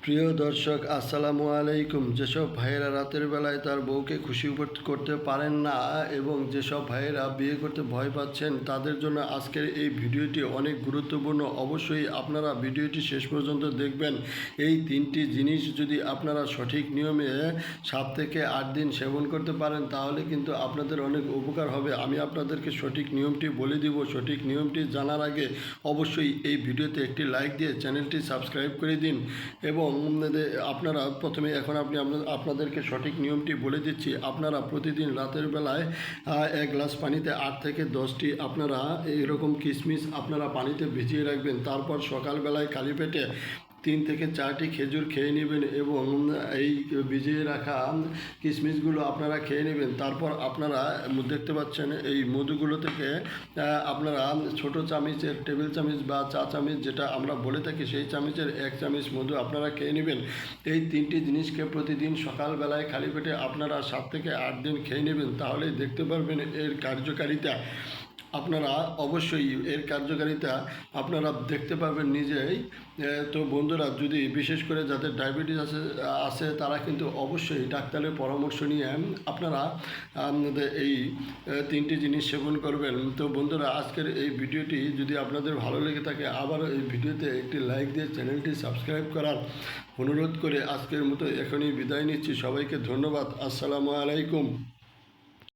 প্রিয় দর্শক আসসালামু আলাইকুম। যেসব ভাইয়েরা রাতের বেলায় তার বউকে খুশি করতে পারেন না এবং যেসব ভাইয়েরা বিয়ে করতে ভয় পাচ্ছেন তাদের জন্য আজকের এই ভিডিওটি অনেক গুরুত্বপূর্ণ। অবশ্যই আপনারা ভিডিওটি শেষ পর্যন্ত দেখবেন। এই তিনটি জিনিস যদি আপনারা সঠিক নিয়মে 7 থেকে 8 দিন সেবন করতে পারেন তাহলে কিন্তু আপনাদের অনেক উপকার হবে। আমি আপনাদেরকে সঠিক নিয়মটি বলে দিব। সঠিক নিয়মটি জানার আগে অবশ্যই এই ভিডিওতে একটি লাইক দিয়ে চ্যানেলটি সাবস্ক্রাইব করে দিন এবং আপনারা প্রথমে এখন আপনাদেরকে সঠিক নিয়মটি বলে দিচ্ছি। আপনারা প্রতিদিন রাতের বেলায় 1 গ্লাস পানিতে 8 থেকে 10টি আপনারা এরকম কিশমিশ আপনারা পানিতে ভিজিয়ে রাখবেন। তারপর সকালবেলায় খালি পেটে 3 থেকে 4টি খেজুর খেয়ে নেবেন এবং এই ভিজিয়ে রাখা কিশমিশগুলো আপনারা খেয়ে নেবেন। তারপর আপনারা দেখতে পাচ্ছেন এই মধুগুলো থেকে আপনারা ছোটো চামচের টেবিল চামচ বা চা চামচ যেটা আমরা বলে থাকি সেই চামচের 1 চামচ মধু আপনারা খেয়ে নেবেন। এই তিনটি জিনিসকে প্রতিদিন সকালবেলায় খালি পেটে আপনারা 7 থেকে 8 দিন খেয়ে নেবেন। তাহলেই দেখতে পারবেন এর কার্যকারিতা। আপনারা অবশ্যই এর কার্যকারিতা আপনারা দেখতে পাবেন নিজেই। তো বন্ধুরা, যদি বিশেষ করে যাদের ডায়াবেটিস আছে তারা কিন্তু অবশ্যই ডাক্তারের পরামর্শ নিয়ে আপনারা এই তিনটি জিনিস সেবন করবেন। তো বন্ধুরা, আজকের এই ভিডিওটি যদি আপনাদের ভালো লেগে থাকে আবার এই ভিডিওতে একটি লাইক দিয়ে চ্যানেলটি সাবস্ক্রাইব করার অনুরোধ করে আজকের মতো এখনই বিদায় নিচ্ছি। সবাইকে ধন্যবাদ। আসসালামু আলাইকুম।